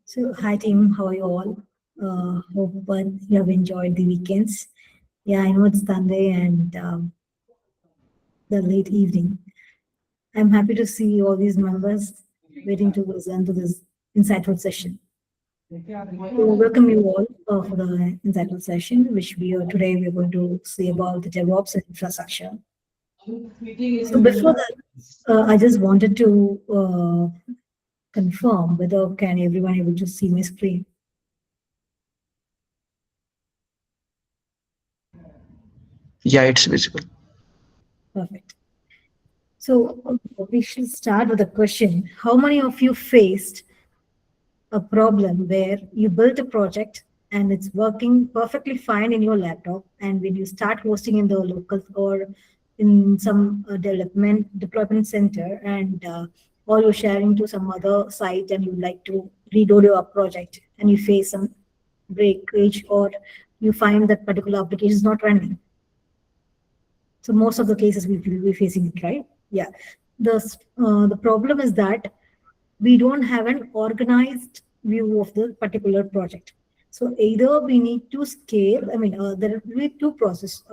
So, hi team, how are you all? Hope you have enjoyed the weekends. Yeah, I know it's Sunday and the late evening. I'm happy to see all these members waiting to listen to this insightful session. So, welcome you all for the insightful session, which today we're going to see about the DevOps and infrastructure. So, before that, I just wanted to confirm whether can everyone able to see my screen. Yeah, it's visible. Perfect. So we should start with a question. How many of you faced a problem where you built a project and it's working perfectly fine in your laptop, and when you start hosting in the local or in some development deployment center, and or you're sharing to some other site and you like to reload your project and you face some breakage, or you find that particular application is not running. So most of the cases we will be facing it, right? Yeah. The problem is that we don't have an organized view of the particular project. So either we need to scale. I mean, there will be two problems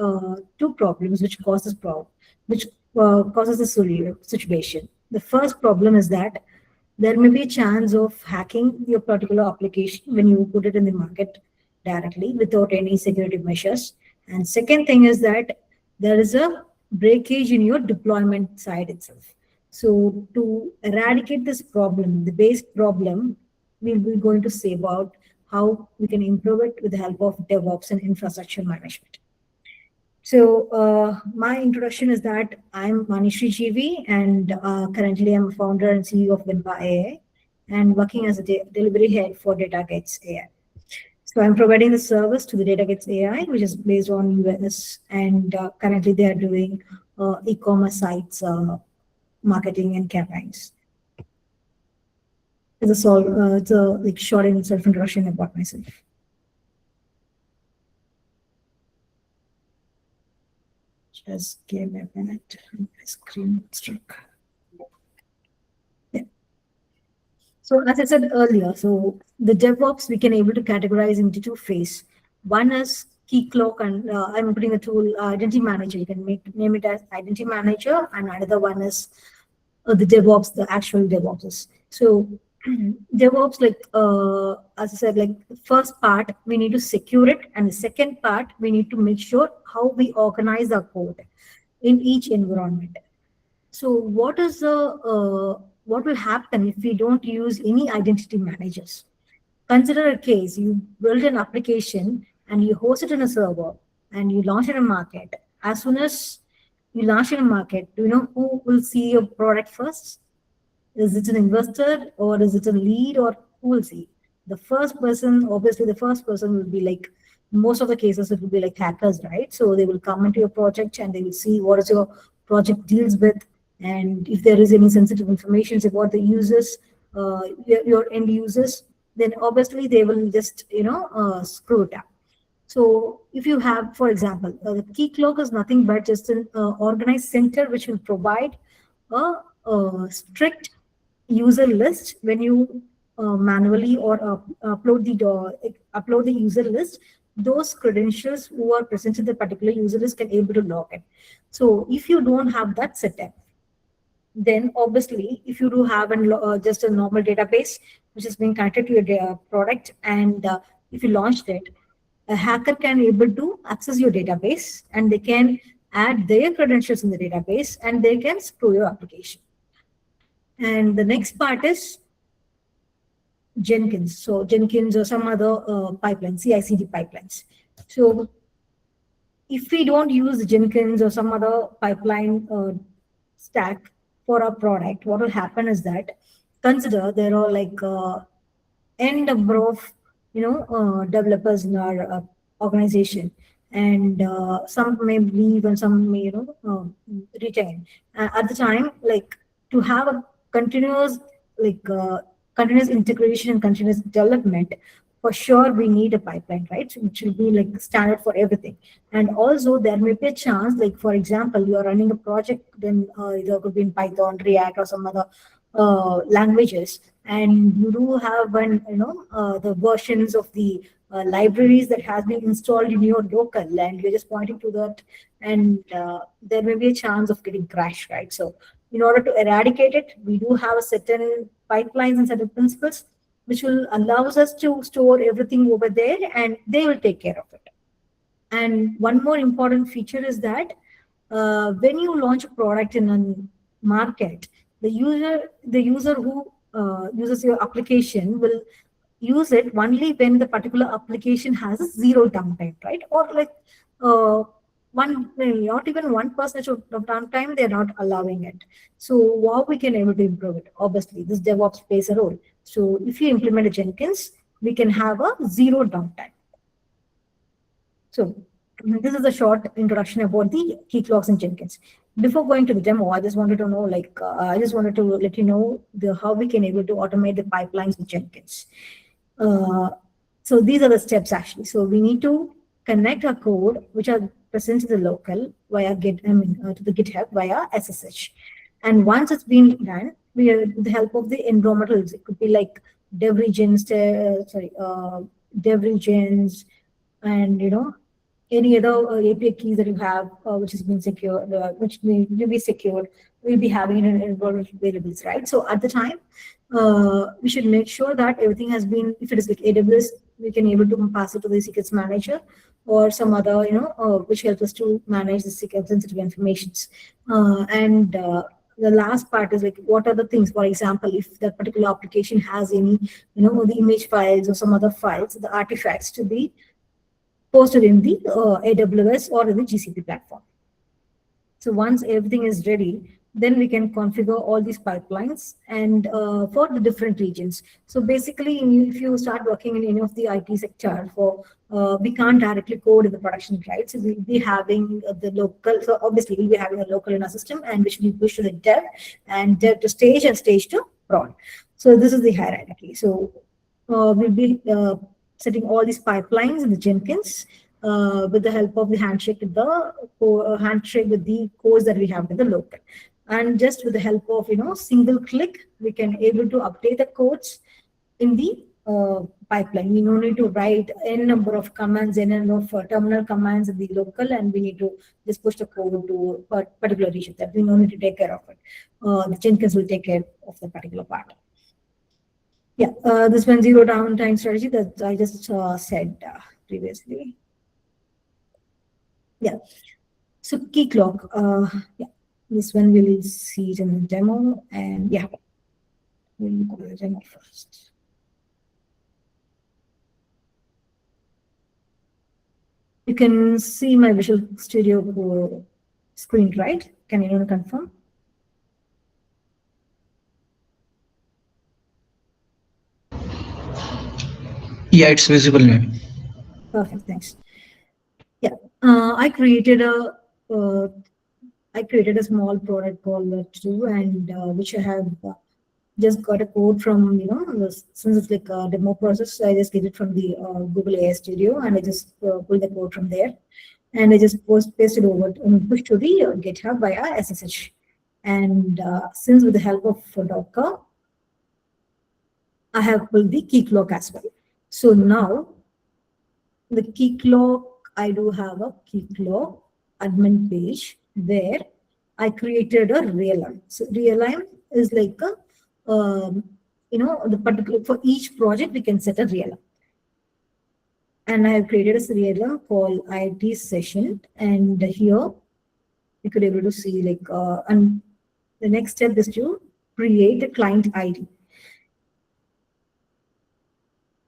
which causes the situation. The first problem is that there may be a chance of hacking your particular application when you put it in the market directly without any security measures. And second thing is that there is a breakage in your deployment side itself. So to eradicate this problem, the base problem, we'll be going to say about how we can improve it with the help of DevOps and infrastructure management. So my introduction is that I'm VANISHREE GV, and currently I'm a founder and CEO of Vinpa AI, and working as a delivery head for DataGets AI. So I'm providing the service to the DataGets AI, which is based on US, and currently they are doing e-commerce sites, marketing and campaigns. It's a like short and self introduction about myself. Just give me a minute. My screen struck. Yeah. So as I said earlier, so the DevOps we can able to categorize into two phases. One is key cloak, and I'm putting a tool identity manager. You can name it as identity manager, and another one is the DevOps, the actual DevOps. So DevOps, like as I said, like the first part we need to secure it, and the second part we need to make sure how we organize our code in each environment. So what will happen if we don't use any identity managers? Consider a case: you build an application and you host it in a server and you launch it in a market. As soon as you launch it in a market, do you know who will see your product first? Is it an investor or is it a lead, or who will see? The first person, obviously, the first person will be like, most of the cases, it will be like hackers, right? So they will come into your project and they will see what is your project deals with. And if there is any sensitive information about the users, your end users, then obviously they will just, screw it up. So if you have, for example, the key cloak is nothing but just an organized center which will provide a strict user list when you manually or upload the user list. Those credentials who are present in the particular user list can able to log in. So if you don't have that setup, then obviously if you do have just a normal database which is being connected to your product, and if you launched it, a hacker can able to access your database and they can add their credentials in the database and they can screw your application. And the next part is Jenkins. So Jenkins or some other pipelines, CI/CD pipelines. So if we don't use Jenkins or some other pipeline stack for our product, what will happen is that, consider there are like n number of developers in our organization, and some may leave and some may retain. At the time, like, to have a continuous like continuous integration and continuous development, for sure we need a pipeline, right? So which will be like standard for everything. And also there may be a chance, like for example, you are running a project, then either could be in Python, React, or some other languages, and you do have the versions of the libraries that has been installed in your local, and you're just pointing to that, and there may be a chance of getting crashed, right? So in order to eradicate it, we do have a certain pipelines and certain principles which will allows us to store everything over there, and they will take care of it. And one more important feature is that when you launch a product in a market, the user who uses your application will use it only when the particular application has a zero downtime, right? Or like uh, not even 1% of downtime, they're not allowing it. So how we can able to improve it? Obviously, this DevOps plays a role. So if you implement a Jenkins, we can have a zero downtime. So this is a short introduction about the key clocks in Jenkins. Before going to the demo, I just wanted to know, I just wanted to let you know how we can able to automate the pipelines with Jenkins. Uh, so these are the steps actually. So we need to connect our code, which are present to the local via to the GitHub via SSH. And once it's been done, with the help of the environmentals, it could be like dev regions, dev regions, and any other API keys that you have, which has been secured, which will be secured, we'll be having it in environment variables, right? So at the time, we should make sure that everything has been, if it is like AWS, we can able to pass it to the secrets manager or some other, which helps us to manage the secret sensitive informations. And the last part is like, what are the things? For example, if that particular application has any, the image files or some other files, the artifacts to be posted in the AWS or in the GCP platform. So once everything is ready, then we can configure all these pipelines and for the different regions. So basically, if you start working in any of the IT sector, we can't directly code in the production, right? So we'll be having the local. So obviously, we'll be having a local in our system, and which will be pushed to the dev, and dev to stage, and stage to prod. So this is the hierarchy. So we'll be setting all these pipelines in the Jenkins with the help of the handshake with the codes that we have in the local. And just with the help of single click, we can able to update the codes in the pipeline. We no need to write n number of commands, n number of terminal commands in the local, and we need to just push the code to a particular region. That we no need to take care of it. The Jenkins will take care of the particular part. Yeah, this one zero downtime strategy that I just said previously. Yeah. So key clock. Yeah, this one we'll see it in the demo, and yeah, we'll go to the demo first. You can see my Visual Studio screen, right? Can anyone confirm? Yeah, it's visible now. Perfect, thanks. Yeah, I created a small product called True, and which I have just got a code from since it's like a demo process. I just get it from the Google AI Studio, and I just pull the code from there, and I just paste it over and push to the GitHub via SSH. And since with the help of Docker, I have pulled the key clock as well. So now the key clock, I do have a key clock admin page where I created a realm. So realm is like a the particular, for each project we can set a realm. And I have created a realm called IT session, and here you could able to see and the next step is to create a client ID.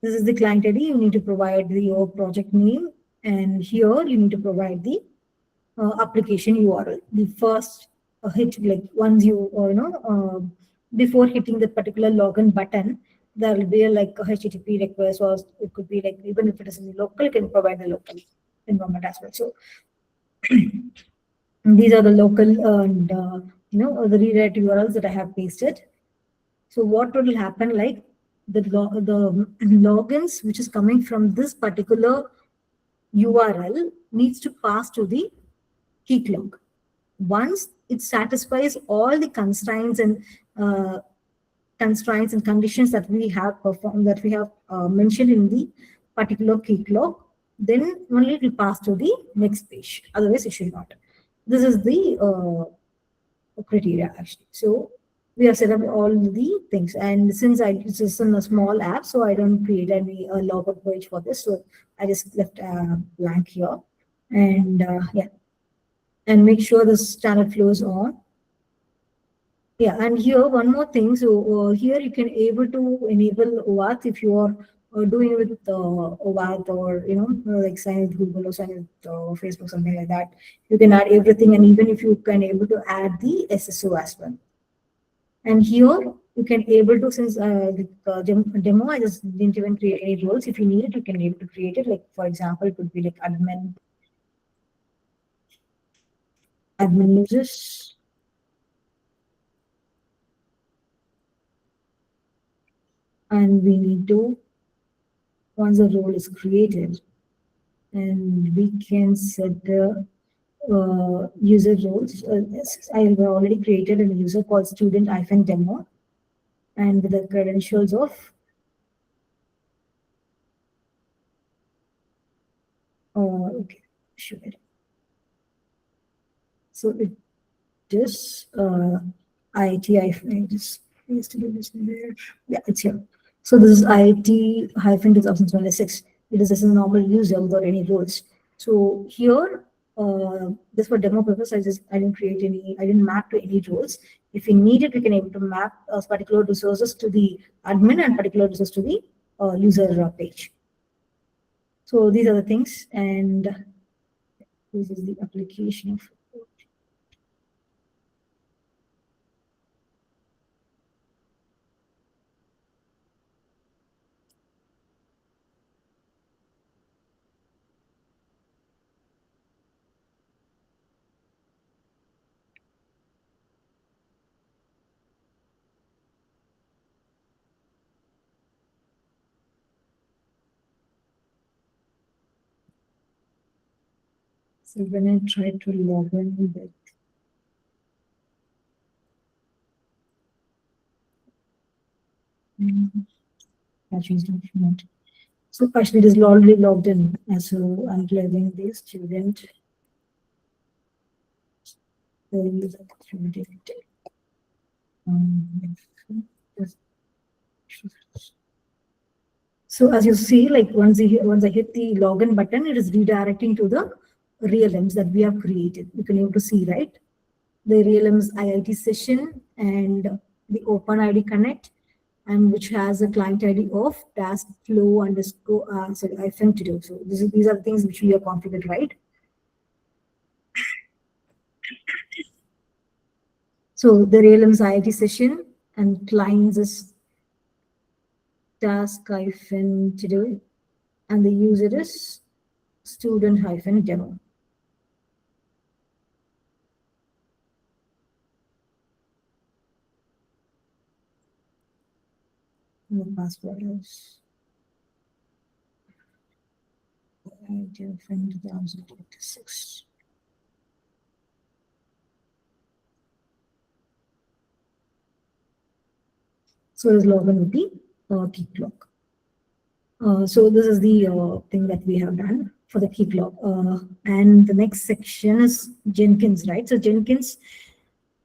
This is the client ID. You need to provide your project name, and here you need to provide the application URL. The first hit, like once you before hitting the particular login button, there will be a HTTP request, or it could be like, even if it is in the local, you can provide the local environment as well. So these are the local and the redirect URLs that I have pasted. So what will happen, like the logins which is coming from this particular URL needs to pass to the key clock. Once it satisfies all the constraints and constraints and conditions that we have performed, that we have mentioned in the particular key clock, then only it will pass to the next page. Otherwise, it should not. This is the criteria actually. So we have set up all the things, and since it's just in a small app, so I don't create any logout page for this. So I just left blank here, and yeah, and make sure this standard flows on. Yeah, and here one more thing. So here you can able to enable OAuth if you are doing it with OAuth, or like sign with Google or sign with Facebook, something like that. You can add everything, and even if you can able to add the SSO as well. And here you can able to, since the demo, I just didn't even create any roles. If you need it, you can able to create it. Like for example, it could be like admin users. And we need to, once a role is created, and we can set the user roles. I have already created a user called student-demo, and with the credentials of okay, sure. So it just IT hyphen, just used to do this there. Yeah, it's here. So this is IT hyphen 2026. It is as a normal user without any roles. So here, this for demo purpose, I didn't create any, I didn't map to any roles. If we need it, we can able to map particular resources to the admin and particular resources to the user page. So these are the things, and this is the application of. So when I try to log in with Apache's document. So actually it is already logged in. And so I'm logging the student. So as you see, like once I hit the login button, it is redirecting to the realms that we have created. You can able to see, right? The realms IIT session and the OpenID Connect, and which has a client ID of task flow underscore sorry, hyphen to do. So these are the things which we have configured, right? So the realms IIT session and clients is task hyphen to do, and the user is student hyphen demo. And the password is hyphen 2026. So it is login with the key clock. So this is the thing that we have done for the key clock. And the next section is Jenkins, right? So Jenkins,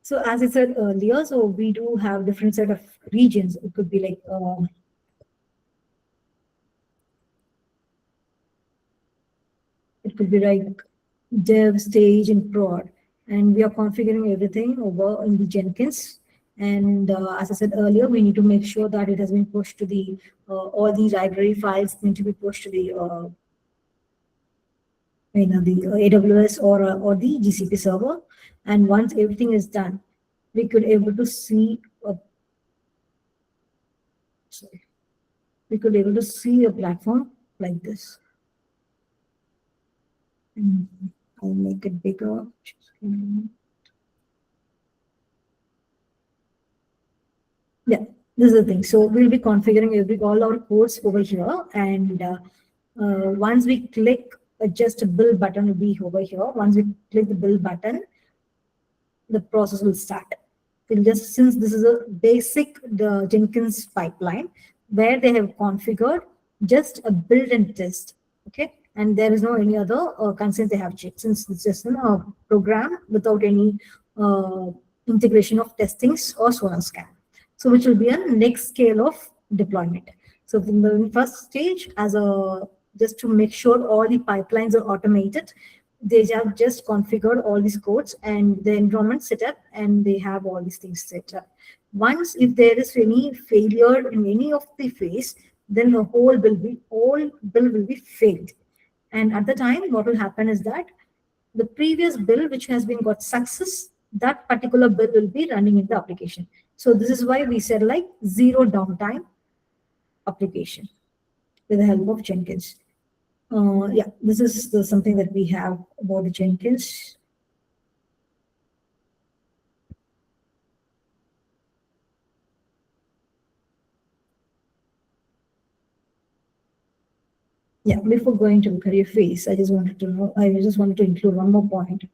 so as I said earlier, so we do have different set of regions. It could be like dev, stage, and prod, and we are configuring everything over in the Jenkins. And as I said earlier, we need to make sure that it has been pushed to the all the library files need to be pushed to the the AWS or the GCP server. And once everything is done, we could able to see we could able to see a platform like this. And I'll make it bigger. Yeah, this is the thing. So we'll be configuring all our codes over here, and once we click just a build button will be over here. Once we click the build button, the process will start. we'll just, since this is a basic the Jenkins pipeline where they have configured just a build and test, okay, and there is no any other constraints they have checked, since it's just a program without any uh, integration of testings or Sonar scan. So which will be a next scale of deployment. So in the first stage, as a just to make sure all the pipelines are automated, they have just configured all these codes and the environment set up, and they have all these things set up. Once if there is any failure in any of the phase, then the whole bill will be failed. And at the time, what will happen is that the previous bill which has been got success, that particular bill will be running in the application. So this is why we said like zero downtime application with the help of Jenkins. Yeah, this is something that we have about the Jenkins. Yeah, before going to the career phase, I just wanted to include one more point.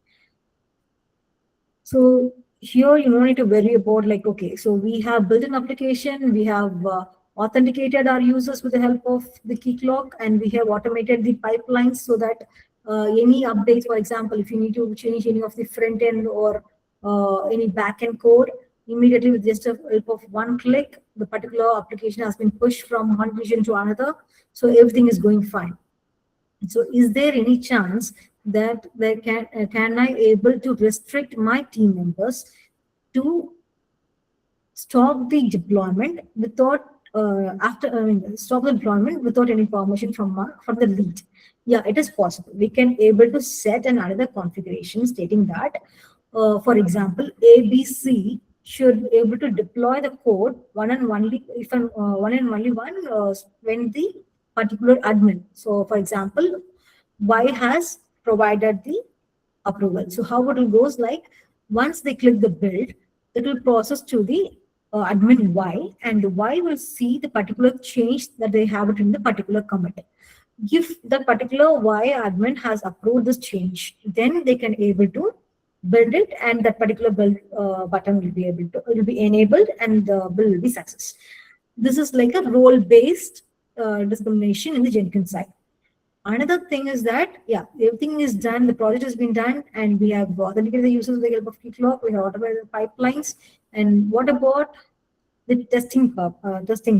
So here you don't need to worry about like, okay, so we have built an application, we have authenticated our users with the help of the key clock, and we have automated the pipelines so that any updates, for example, if you need to change any of the front end or any back end code, immediately with just the help of one click, the particular application has been pushed from one region to another. So everything is going fine. So is there any chance that there can I able to restrict my team members to stop the deployment without stop the deployment without any permission from the lead? Yeah, it is possible. We can able to set another configuration stating that, for example, ABC should able to deploy the code one and only if one and only one when the particular admin. So, for example, Y has provided the approval. So how it will goes like, once they click the build, it will process to the admin Y, and Y will see the particular change that they have it in the particular commit. If the particular Y admin has approved this change, then they can able to build it, and that particular build button will be enabled, and the build will be success. This is like a role-based discrimination in the Jenkins side. Another thing is that, yeah, everything is done, the project has been done, and we have authenticated the users with the help of Keycloak, we have automated the pipelines. And what about the testing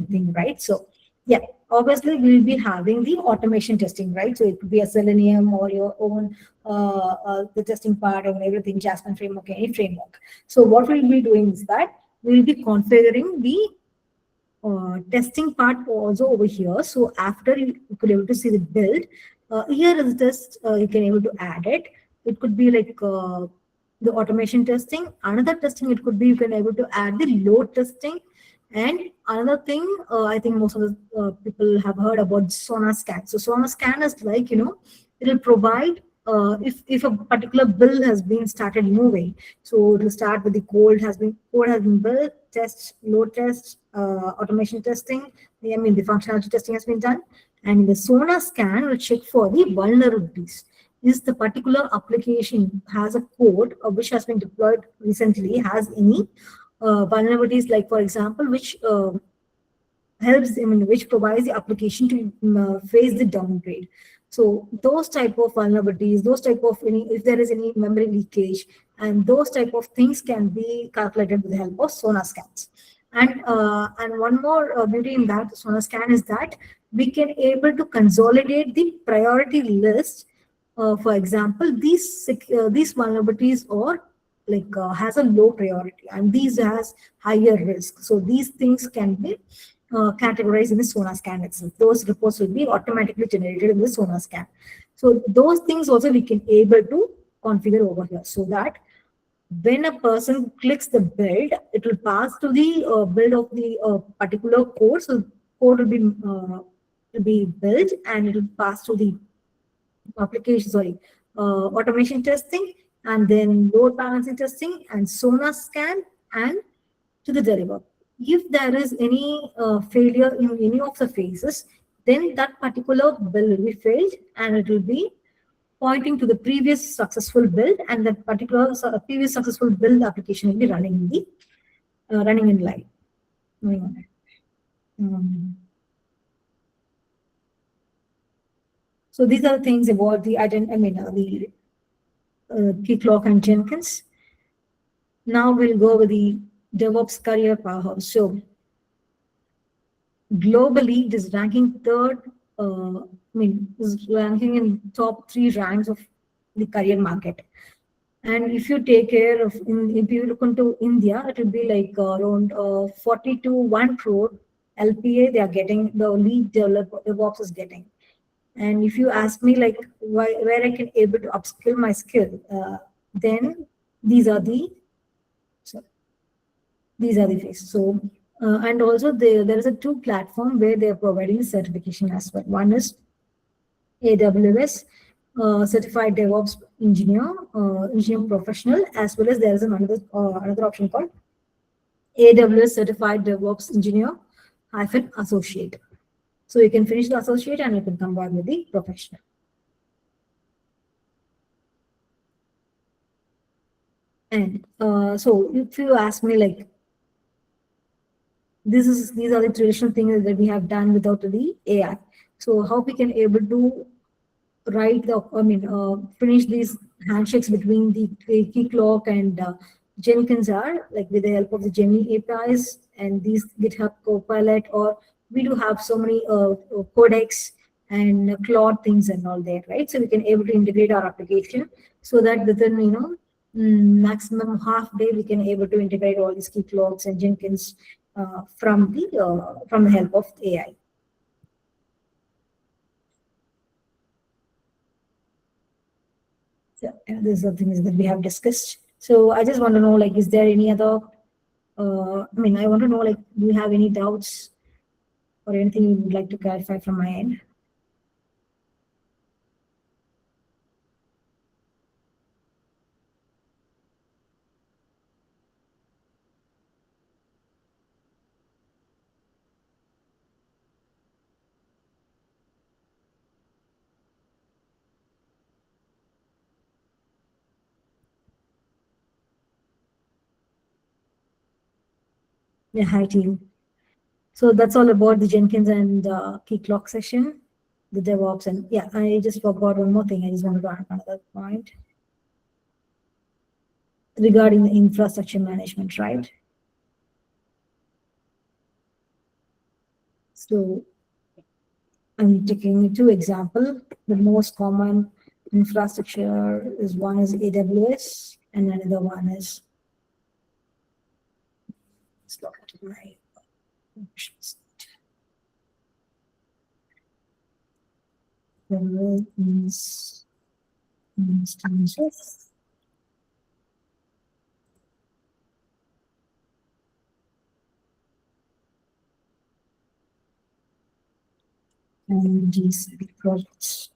thing, right? So, yeah, obviously we'll be having the automation testing, right? So it could be a Selenium or your own the testing part and everything, Jasmine framework, any framework. So what we'll be doing is that we'll be configuring the testing part also over here. So after you could able to see the build, here is this, you can able to add it. It could be like the automation testing. Another testing, it could be you can able to add the load testing. And another thing, I think most of the people have heard about Sonar scan. So Sonar scan is like, it will provide if a particular build has been started moving, so it will start with the code has been built, test, load test, automation testing. I mean the functionality testing has been done, and the Sonar scan will check for the vulnerabilities. Is the particular application has a code which has been deployed recently has any vulnerabilities, like for example, which helps, which provides the application to face the downgrade. So those type of vulnerabilities, those type of if there is any memory leakage, and those type of things can be calculated with the help of Sonar scans. And one more beauty in that Sonar scan is that we can able to consolidate the priority list. For example, these vulnerabilities are like has a low priority, and these has higher risk. So these things can be categorized in the Sonar scan itself. Those reports will be automatically generated in the Sonar scan. So those things also we can able to configure over here, so that when a person clicks the build, it will pass to the build of the particular code. So code will be built, and it will pass to the application, automation testing, and then load balancing testing, and Sonar scan, and to the deliver. If there is any failure in any of the phases, then that particular build will be failed, and it will be pointing to the previous successful build, and that particular previous successful build application will be running in the running in live. Moving on. So these are the things about the Keycloak and Jenkins. Now we'll go over the DevOps career powerhouse. So globally, it is ranking third. Is ranking in top 3 ranks of the career market. And if you take care of, if you look into India, it will be like around 40 to 1 crore LPA they are getting, the lead developer DevOps is getting. And if you ask me like where I can able to upskill my skill, then these are the phases. So and also there is a 2 platform where they are providing certification as well. One is AWS certified DevOps engineer, engineering professional, as well as there is another option called AWS certified DevOps engineer hyphen associate. So you can finish the associate and you can combine with the professional. And so if you ask me like, these are the traditional things that we have done without the AI. So how we can able to finish these handshakes between the Keycloak and Jenkins are like with the help of the Gemini APIs and these GitHub Copilot, or we do have so many codecs and Claude things and all that, right? So we can able to integrate our application so that within maximum half day we can able to integrate all these Keycloaks and Jenkins from the help of AI. So these are things that we have discussed. So I just want to know, like, is there any other? I want to know, like, do you have any doubts or anything you would like to clarify from my end? Yeah, hi team. So that's all about the Jenkins and Keycloak session, the DevOps, and yeah, I just forgot one more thing. I just wanted to add another point regarding the infrastructure management, right? So I'm taking 2 examples. The most common infrastructure is one is AWS and another one is, let's look at my options. Instances. And GCP projects.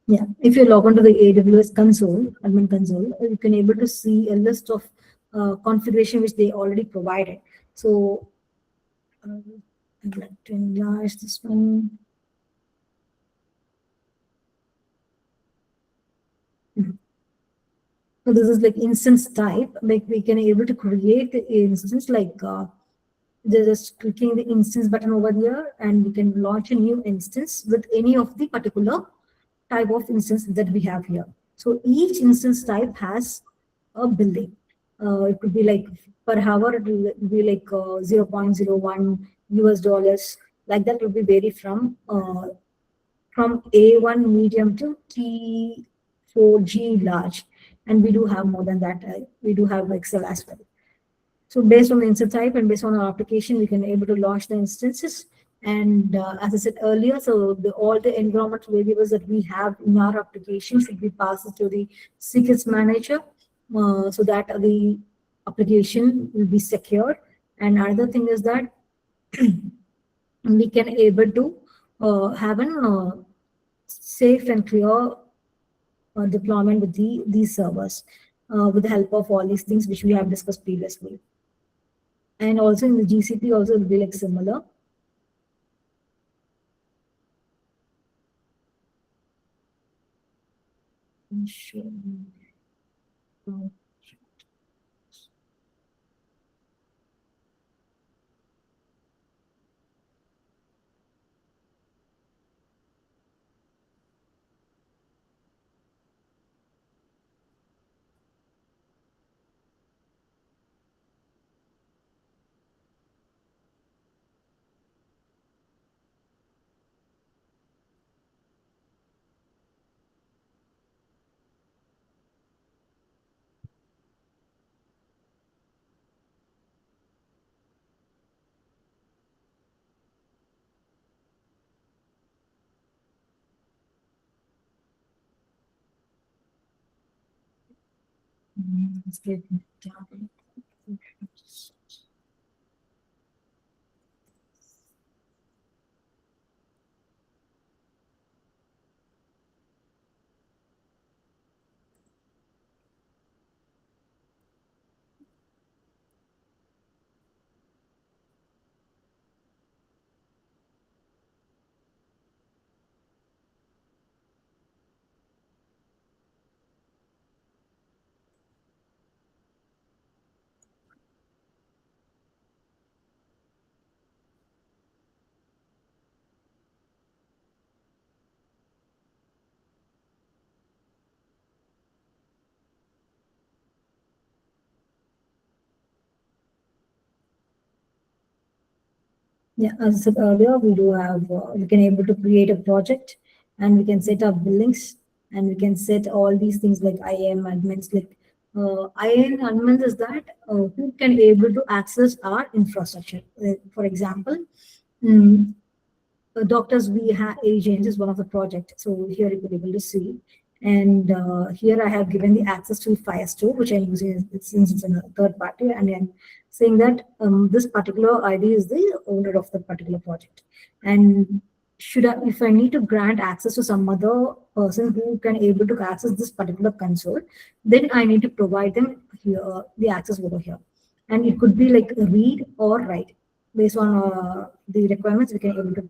Yeah, if you log on to the AWS console, admin console, you can able to see a list of configuration which they already provided. So I'd like to enlarge this one. So this is like instance type. Like we can able to create the instance like just clicking the instance button over here, and we can launch a new instance with any of the particular type of instance that we have here. So each instance type has a billing. It could be like per hour, it will be like 0.01 US dollars. Like that will be vary from A1 medium to T4G large. And we do have more than that. We do have Excel as well. So based on the instance type and based on our application, we can able to launch the instances. And as I said earlier, so all the environment variables that we have in our application should be passed to the secrets manager so that the application will be secure. And another thing is that we can able to have an safe and clear deployment with these servers with the help of all these things which we have discussed previously. And also in the GCP also it will be like similar. Sure. Let's get down. Yeah, as I said earlier, we do have, we can able to create a project and we can set up billings and we can set all these things like IAM admins. Like IAM admins is that who can able to access our infrastructure. For example, mm, doctors we have agents is one of the project. So here you could able to see. And here I have given the access to Firestore, which I'm using since it's a third party, and I'm saying that this particular ID is the owner of the particular project. And should I, if I need to grant access to some other person who can able to access this particular console, then I need to provide them here the access over here. And it could be like read or write based on the requirements. We can able to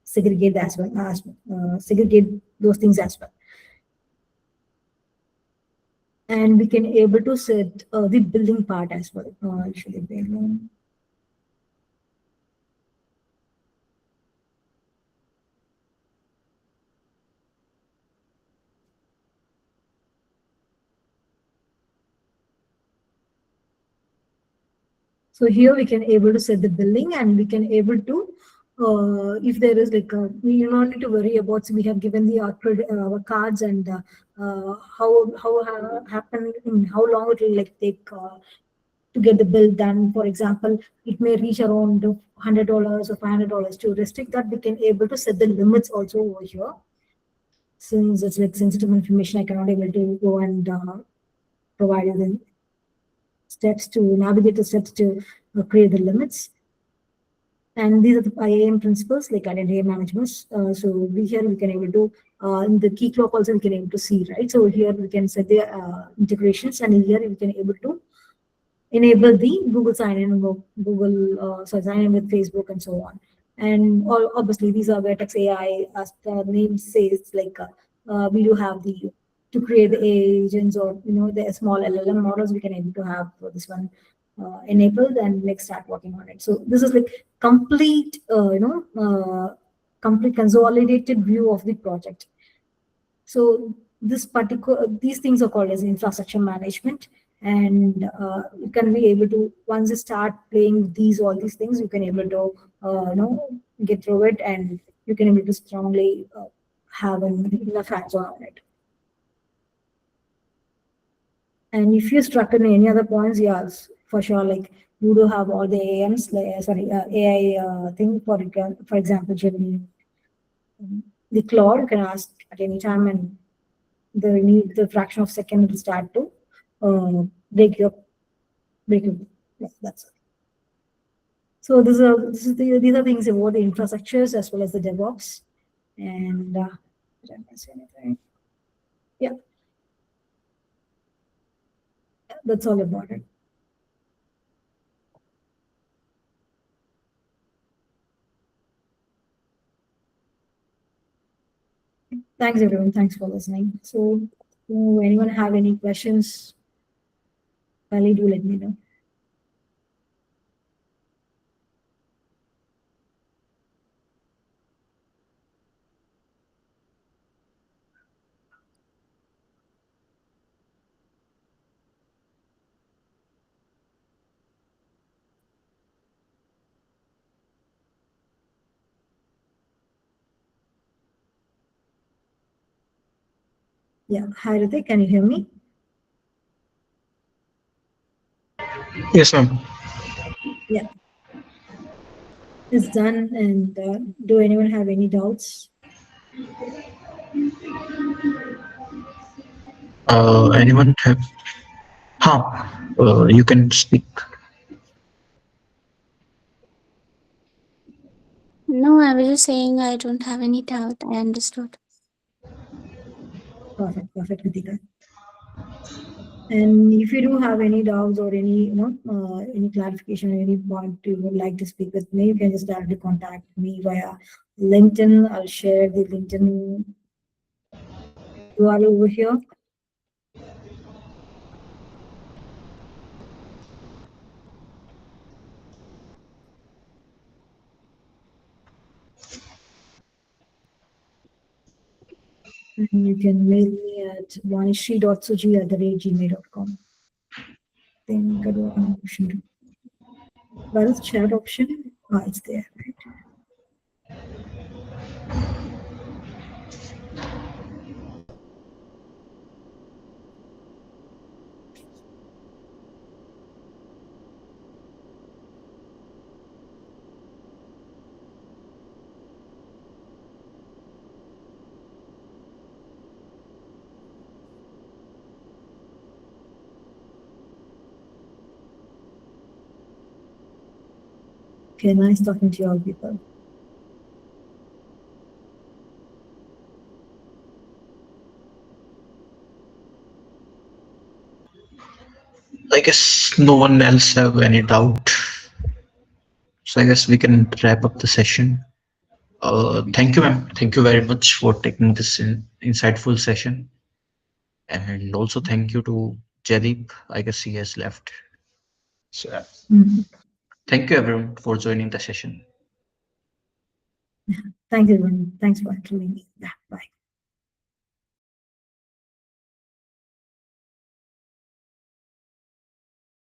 segregate as well as segregate those things as well, and we can able to set the building part as well. Actually, so here we can able to set the billing and we can able to if there is like we do not need to worry about, so we have given the our cards and how happen in how long it will like take to get the bill done. For example, it may reach around $100 or $500. To restrict that, we can able to set the limits also over here. Since it's like sensitive information, I cannot able to go and provide the steps to navigate the steps to create the limits. And these are the IAM principles like identity management. So we here we can able to in the key clock also we can able to see, right. So here we can set the integrations, and here we can able to enable the Google sign in, Google sign in with Facebook and so on. And all, obviously these are Vertex AI, as the name says, like we do have the to create the agents or the small LLM models. We can able to have this one enabled and like start working on it. So this is like complete complete consolidated view of the project. So this particular these things are called as infrastructure management, and you can be able to, once you start playing with these all these things, you can able to get through it, and you can able to strongly have enough hands-on on it. And if you're struck in any other points, yes, for sure, like you do have all the AMs, like, sorry, AI thing for example, Gemini, the Claude, you can ask at any time, and the fraction of second will start to uh, break your break your. Yeah, that's it. So these are things about the infrastructures as well as the DevOps. And did I miss anything? Yeah, that's all about it. Thanks everyone. Thanks for listening. So, anyone have any questions? Kindly do let me know. Yeah, hi Ritik, can you hear me? Yes, ma'am. Yeah, it's done. And do anyone have any doubts? Anyone have? Huh. You can speak. No, I was just saying I don't have any doubt. I understood. Perfect, perfect, Ritika. And if you do have any doubts or any clarification, any point you would like to speak with me, you can just directly contact me via LinkedIn. I'll share the LinkedIn URL over here. And you can mail me at vanishree.suji@gmail.com. Think I do have an option. Where is chat option? Ah, it's there, right? Okay, nice talking to you all people. I guess no one else have any doubt. So I guess we can wrap up the session. Thank you, ma'am. Thank you very much for taking this insightful session. And also thank you to Jadip. I guess he has left. So Mhm. thank you everyone for joining the session. Thanks everyone. Thanks for tuning in. Yeah.